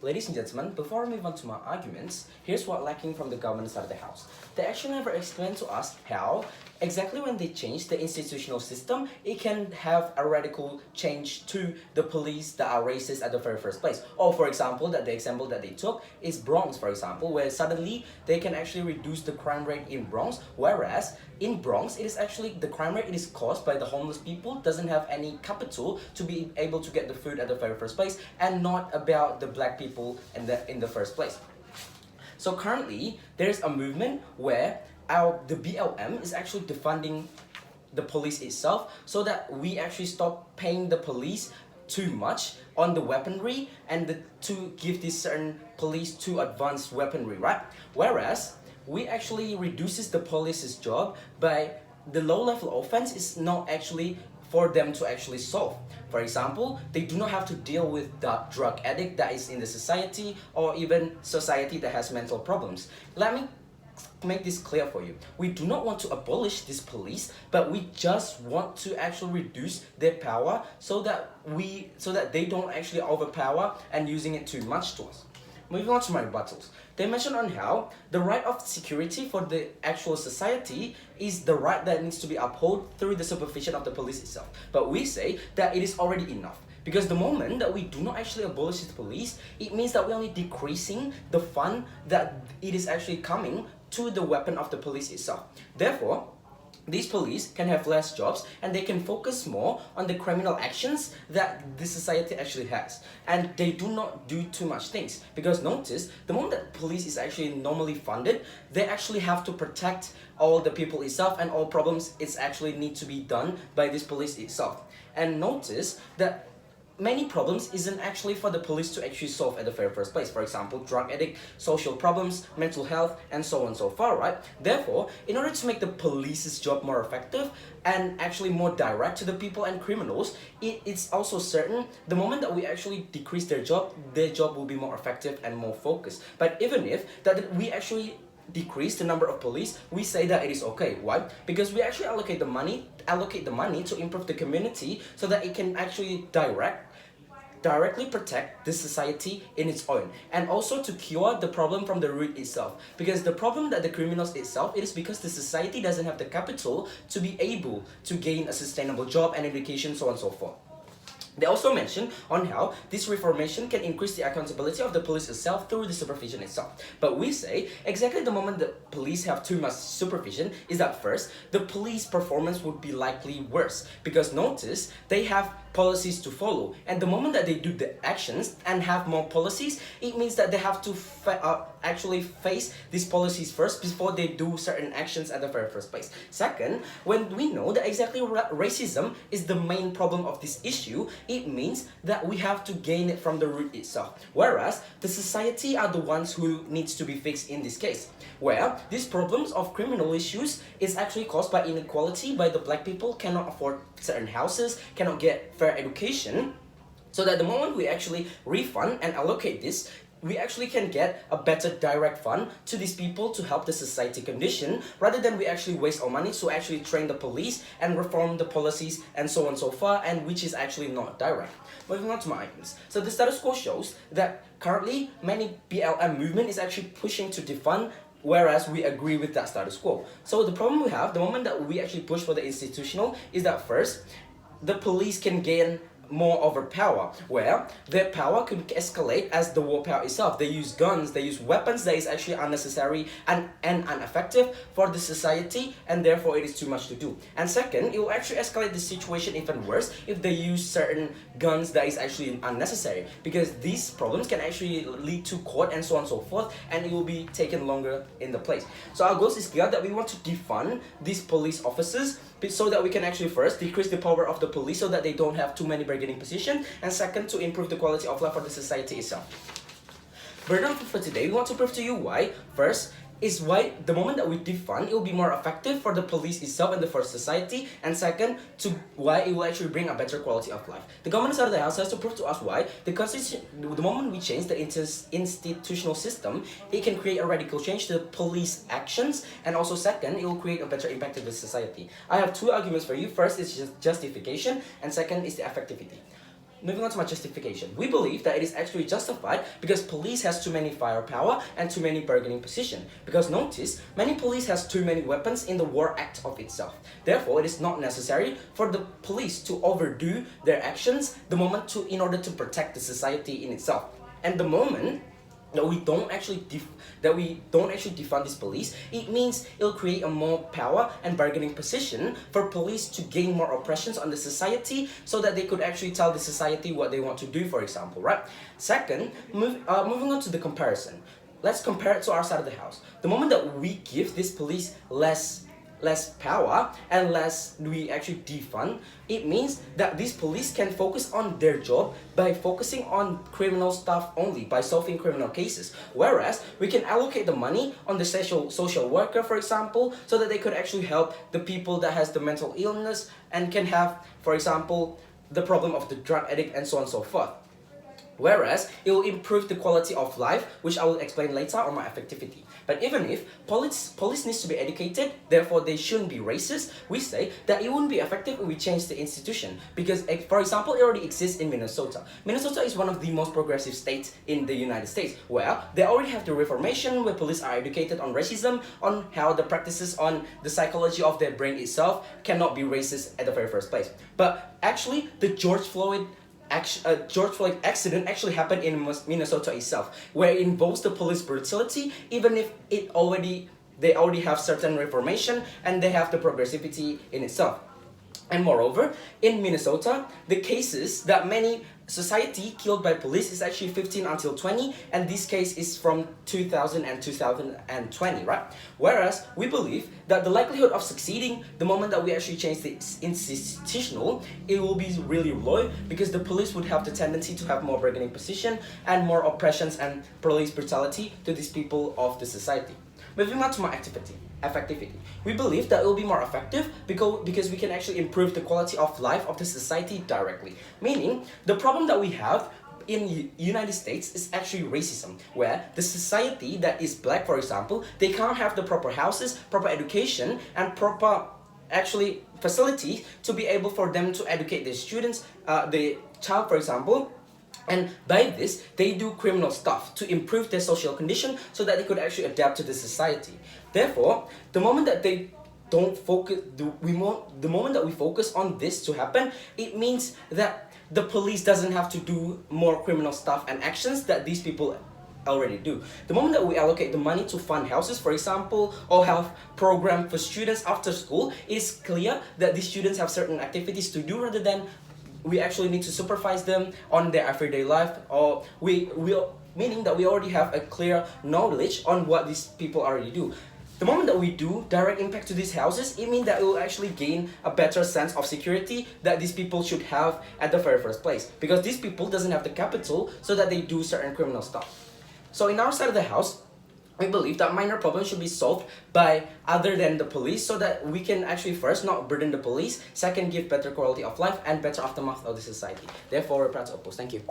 Ladies and gentlemen, before I move on to my arguments, here's what lacking from the government side of the house. They actually never explained to us how exactly when they change the institutional system, it can have a radical change to the police that are racist at the very first place. Or for example, the example that they took is Bronx, for example, where suddenly they can actually reduce the crime rate in Bronx, whereas in Bronx, it is actually the crime rate it is caused by the homeless people doesn't have any capital to be able to get the food at the very first place, and not about the black people in the first place. So currently, there's a movement where the BLM is actually defunding the police itself, so that we actually stop paying the police too much on the weaponry and to give this certain police too advanced weaponry, right? Whereas we actually reduces the police's job by the low-level offense is not actually for them to actually solve. For example, they do not have to deal with the drug addict that is in the society, or even society that has mental problems. Let me make this clear for you. We do not want to abolish this police, but we just want to actually reduce their power so that they don't actually overpower and using it too much to us. Moving on to my rebuttals. They mentioned on how the right of security for the actual society is the right that needs to be upheld through the supervision of the police itself. But we say that it is already enough. Because the moment that we do not actually abolish the police, it means that we're only decreasing the fund that it is actually coming to the weapon of the police itself. Therefore, these police can have less jobs and they can focus more on the criminal actions that the society actually has. And they do not do too much things. Because notice, the moment that police is actually normally funded, they actually have to protect all the people itself, and all problems it's actually need to be done by this police itself. And notice that many problems isn't actually for the police to actually solve at the very first place. For example, drug addict, social problems, mental health, and so on and so far, right? Therefore, in order to make the police's job more effective and actually more direct to the people and criminals, it's also certain the moment that we actually decrease their job will be more effective and more focused. But even if that we actually decrease the number of police, we say that it is okay. Why? Because we actually allocate the money to improve the community so that it can actually directly protect the society in its own, and also to cure the problem from the root itself. Because the problem that the criminals itself, it is because the society doesn't have the capital to be able to gain a sustainable job and education, so on and so forth. They also mention on how this reformation can increase the accountability of the police itself through the supervision itself. But we say exactly the moment the police have too much supervision is that first, the police performance would be likely worse. Because notice, they have policies to follow, and the moment that they do the actions and have more policies, it means that they have to actually face these policies first before they do certain actions at the very first place. Second, when we know that exactly racism is the main problem of this issue, it means that we have to gain it from the root itself. Whereas the society are the ones who needs to be fixed in this case, where these problems of criminal issues is actually caused by inequality, by the black people cannot afford certain houses, cannot get fair education, so that the moment we actually refund and allocate this, we actually can get a better direct fund to these people to help the society condition, rather than we actually waste our money to actually train the police and reform the policies and so on and so far, and which is actually not direct. Moving on to my items. So the status quo shows that currently many BLM movement is actually pushing to defund, whereas we agree with that status quo. So the problem we have, the moment that we actually push for the institutional, is that first, the police can gain more overpower, where their power could escalate as the war power itself. They use guns, they use weapons that is actually unnecessary and ineffective for the society, and therefore it is too much to do. And second, it will actually escalate the situation even worse if they use certain guns that is actually unnecessary, because these problems can actually lead to court and so on and so forth, and it will be taken longer in the place. So our goal is clear, that we want to defund these police officers so that we can actually first decrease the power of the police so that they don't have too many bargaining positions, and second, to improve the quality of life for the society itself. Burden for today, we want to prove to you why. First is why the moment that we defund, it will be more effective for the police itself and the first society, and second, to why it will actually bring a better quality of life. The government side of the house has to prove to us why the constitution, the moment we change the institutional system, it can create a radical change to police actions, and also second, it will create a better impact to the society. I have two arguments for you. First is just justification, and second is the effectivity. moving on to my justification. We believe that it is actually justified because police has too many firepower and too many bargaining position. Because notice, many police has too many weapons in the war act of itself. Therefore, it is not necessary for the police to overdo their actions in order to protect the society in itself. And the moment that we don't actually defund this police, it means it'll create a more power and bargaining position for police to gain more oppressions on the society, so that they could actually tell the society what they want to do, for example, right? Second, moving on to the comparison. Let's compare it to our side of the house. The moment that we give this police less power and less we actually defund, it means that these police can focus on their job by focusing on criminal stuff only, by solving criminal cases. Whereas we can allocate the money on the social worker, for example, so that they could actually help the people that has the mental illness and can have, for example, the problem of the drug addict and so on and so forth. Whereas it will improve the quality of life, which I will explain later on my effectivity. But even if police needs to be educated, therefore they shouldn't be racist, we say that it wouldn't be effective if we change the institution. Because, for example, it already exists in Minnesota. Minnesota is one of the most progressive states in the United States, where they already have the Reformation, where police are educated on racism, on how the practices on the psychology of their brain itself cannot be racist at the very first place. But actually, the George Floyd accident actually happened in Minnesota itself, where it involves the police brutality, even if they already have certain reformation and they have the progressivity in itself. And moreover, in Minnesota, the cases that many society killed by police is actually 15 until 20, and this case is from 2000 and 2020, right? Whereas we believe that the likelihood of succeeding the moment that we actually change the institutional, it will be really low, because the police would have the tendency to have more bargaining position and more oppressions and police brutality to these people of the society. Moving on to my effectivity. We believe that it will be more effective because we can actually improve the quality of life of the society directly. Meaning, the problem that we have in United States is actually racism, where the society that is black, for example, they can't have the proper houses, proper education, and proper actually facilities to be able for them to educate their students, the child, for example. And by this, they do criminal stuff to improve their social condition so that they could actually adapt to the society. Therefore, the moment that they don't focus, the moment that we focus on this to happen, it means that the police doesn't have to do more criminal stuff and actions that these people already do. The moment that we allocate the money to fund houses, for example, or have program for students after school, it's clear that these students have certain activities to do rather than we actually need to supervise them on their everyday life, or meaning that we already have a clear knowledge on what these people already do. The moment that we do direct impact to these houses, it means that it will actually gain a better sense of security that these people should have at the very first place, because these people doesn't have the capital so that they do certain criminal stuff. So in our side of the house, we believe that minor problems should be solved by other than the police, so that we can actually first not burden the police, second give better quality of life and better aftermath of the society. Therefore, we're proud to oppose. Thank you.